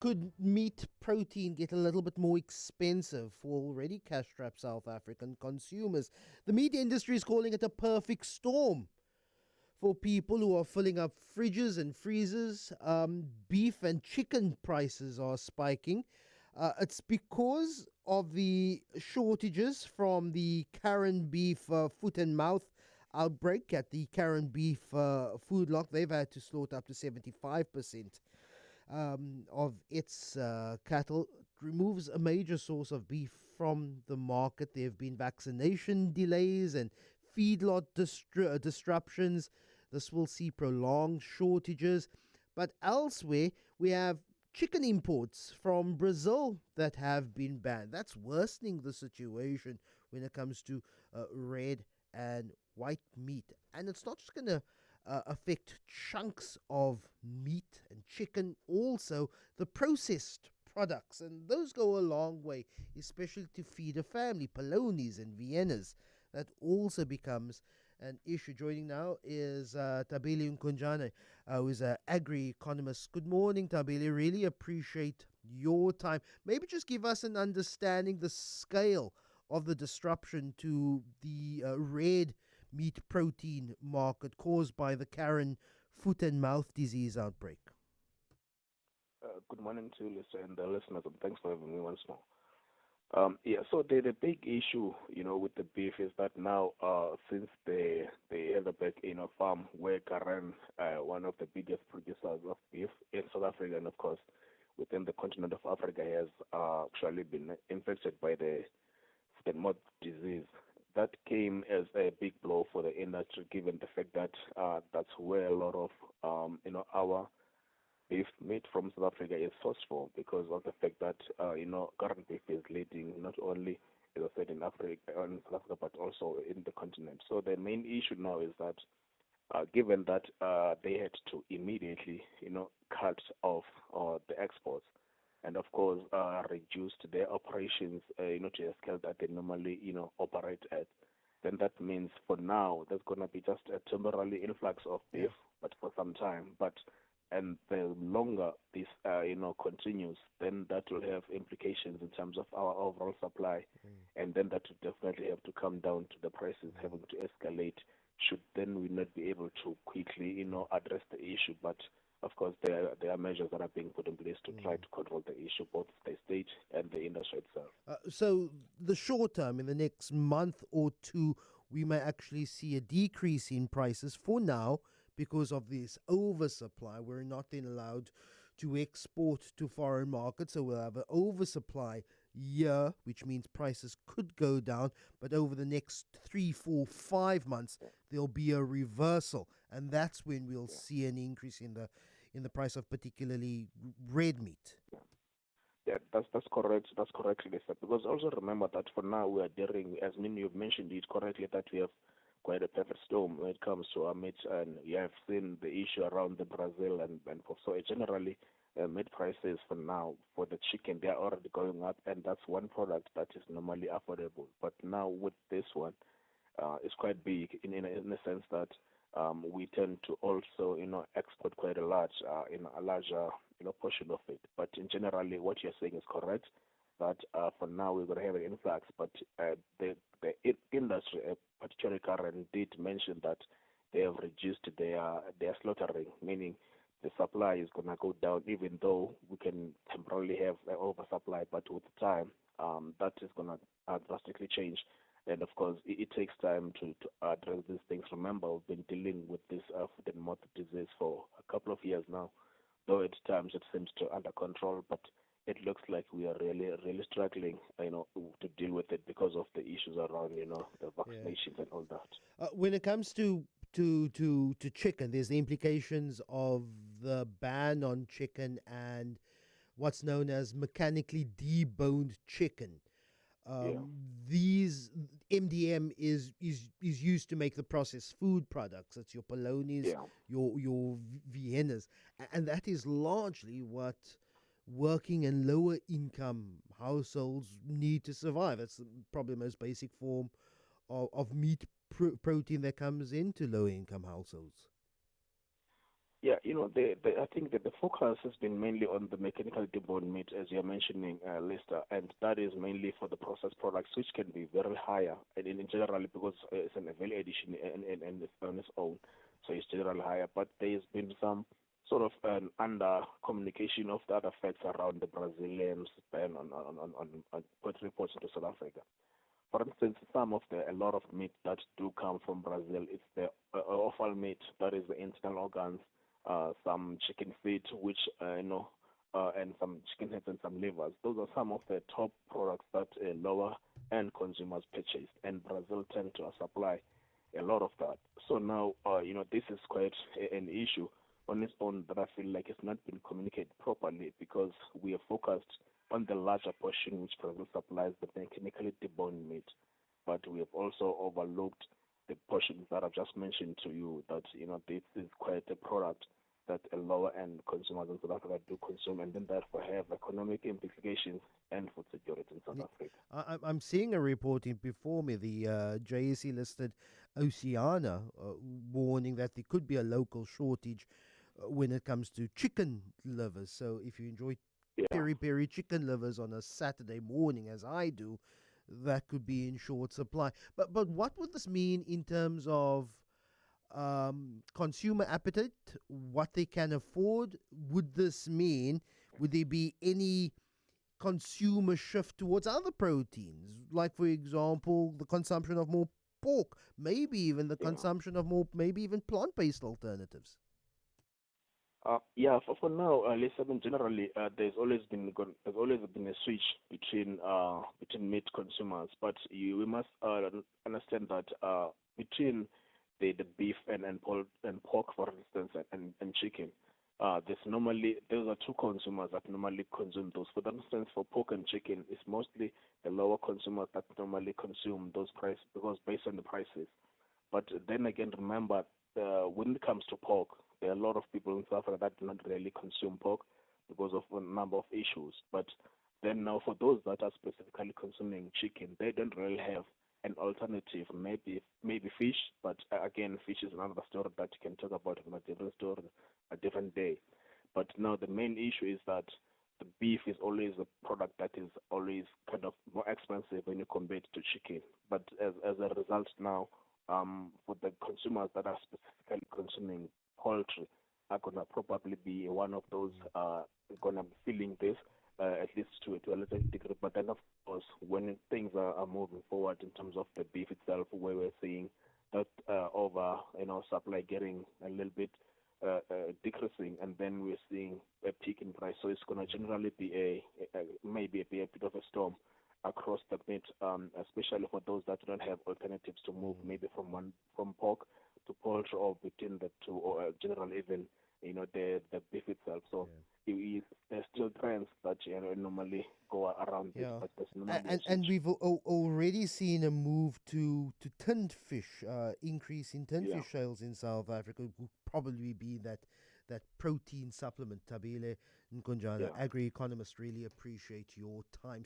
Could meat protein get a little bit more expensive for already cash-strapped South African consumers? The meat industry is calling it a perfect storm for people who are filling up fridges and freezers. Beef and chicken prices are spiking. It's because of the shortages from the Karen beef foot and mouth outbreak at the Karen beef food lot. They've had to slaughter up to 75% of its cattle. It removes a major source of beef from the market. There have been vaccination delays and feedlot disruptions. This will see prolonged shortages. But elsewhere, we have chicken imports from Brazil that have been banned. That's worsening the situation when it comes to red and white meat. And it's not just going to affect chunks of meat and chicken, also the processed products. And those go a long way, especially to feed a family, polonies and Viennas. That also becomes an issue. Joining now is Thabile Nkunjana, who is an agri-economist. Good morning, Thabile. Really appreciate your time. Maybe just give us an understanding the scale of the disruption to the red meat protein market caused by the Karen foot and mouth disease outbreak. Good morning to you, Lisa, and the listeners, and thanks for having me once more. So the big issue, with the beef is that now, since the Elderbeck, farm where Karen, one of the biggest producers of beef in South Africa, and of course within the continent of Africa, has actually been infected by the foot and mouth disease. That came as a big blow for the industry, given the fact that that's where a lot of our beef meat from South Africa is sourced from, because of the fact that current beef is leading not only, as I said, in South Africa, but also in the continent. So the main issue now is that given that they had to immediately cut off the exports, and of course reduced their operations to a scale that they normally operate at, then that means for now there's going to be just a temporary influx of beef, but for some time. And the longer this continues, then that will have implications in terms of our overall supply, and then that will definitely have to come down to the prices having to escalate. Should then we not be able to quickly address the issue, but of course, there are measures that are being put in place to try to control the issue, both the state and the industry itself. So, the short term, in the next month or two, we may actually see a decrease in prices for now because of this oversupply. We're not then allowed to export to foreign markets, so we'll have an oversupply year, which means prices could go down, but over the next 3, 4, 5 months there'll be a reversal, and that's when we'll see an increase in the price of particularly red meat. Yeah, that's correct. That's correct, Lisa. Because also remember that for now we are dealing, as many you've mentioned it correctly, that we have quite a perfect storm when it comes to our meat, and you have seen the issue around the Brazil and so generally meat prices for now for the chicken, they are already going up, and that's one product that is normally affordable. But now with this one, it's quite big in a sense that we tend to also export quite a larger portion of it. But in generally, what you're saying is correct. That for now we're going to have an influx, but the industry, particularly Karen, did mention that they have reduced their slaughtering, meaning the supply is going to go down, even though we can temporarily have an oversupply, but with time that is going to drastically change. And of course, it takes time to address these things. Remember, we've been dealing with this foot and mouth disease for a couple of years now, though at times it seems to under control, but it looks like we are really struggling, to deal with it because of the issues around, the vaccinations and all that. When it comes to chicken, there's the implications of the ban on chicken and what's known as mechanically deboned chicken. These MDM is used to make the processed food products. It's your polonies, your Viennas, and that is largely what working and lower income households need to survive. That's probably the most basic form of meat protein that comes into lower income households. Yeah, I think that the focus has been mainly on the mechanical deboned meat, as you're mentioning, Lester, and that is mainly for the processed products, which can be very higher, and in general, because it's an value addition and it's on its own, so it's generally higher. But there's been some sort of an under communication of the other facts around the Brazilian ban on poultry imports into South Africa. For instance, a lot of meat that do come from Brazil, it's the offal meat, that is the internal organs, some chicken feet, which and some chicken heads and some livers. Those are some of the top products that lower end consumers purchase, and Brazil tend to supply a lot of that. So now, this is quite an issue on its own that I feel like it's not been communicated properly because we are focused on the larger portion which Brazil supplies the mechanically deboned meat. But we have also overlooked the portions that I've just mentioned to you that, this is quite a product that a lower end consumers in South Africa do consume and then therefore have economic implications and food security in South The- Africa. I'm seeing a reporting before me, the JSE listed Oceana warning that there could be a local shortage when it comes to chicken livers. So if you enjoy Yeah. peri peri chicken livers on a Saturday morning, as I do, that could be in short supply. But what would this mean in terms of consumer appetite? What they can afford? Would there be any consumer shift towards other proteins, like for example, the consumption of more pork, maybe even the Yeah. consumption of more, maybe even plant-based alternatives? Yeah, for now, listen, generally, there's always been a switch between meat consumers, but we must understand that between the beef and pork, for instance, and chicken, those are two consumers that normally consume those. For instance, for pork and chicken, it's mostly the lower consumers that normally consume those prices because based on the prices. But then again, remember, when it comes to pork, there are a lot of people in South Africa that do not really consume pork because of a number of issues. But then now, for those that are specifically consuming chicken, they don't really have an alternative. Maybe fish, but again, fish is another story that you can talk about in a different story, a different day. But now the main issue is that the beef is always a product that is always kind of more expensive when you compare it to chicken. But as a result now, for the consumers that are specifically consuming poultry are gonna probably be one of those gonna be feeling this at least to a little degree. But then of course when things are moving forward in terms of the beef itself, where we're seeing that over supply getting a little bit decreasing, and then we're seeing a peak in price. So it's gonna generally be maybe be a bit of a storm across the meat, especially for those that don't have alternatives to move maybe from pork to poultry or between the two, or generally even the beef itself. So there's still trends that normally go around this, Yeah, but there's normally a and switch. we've already seen a move to tinned fish, increase in tinned Yeah. fish sales in South Africa. Will probably be that protein supplement. Thabile Nkunjana, Yeah. agri economist. Really appreciate your time.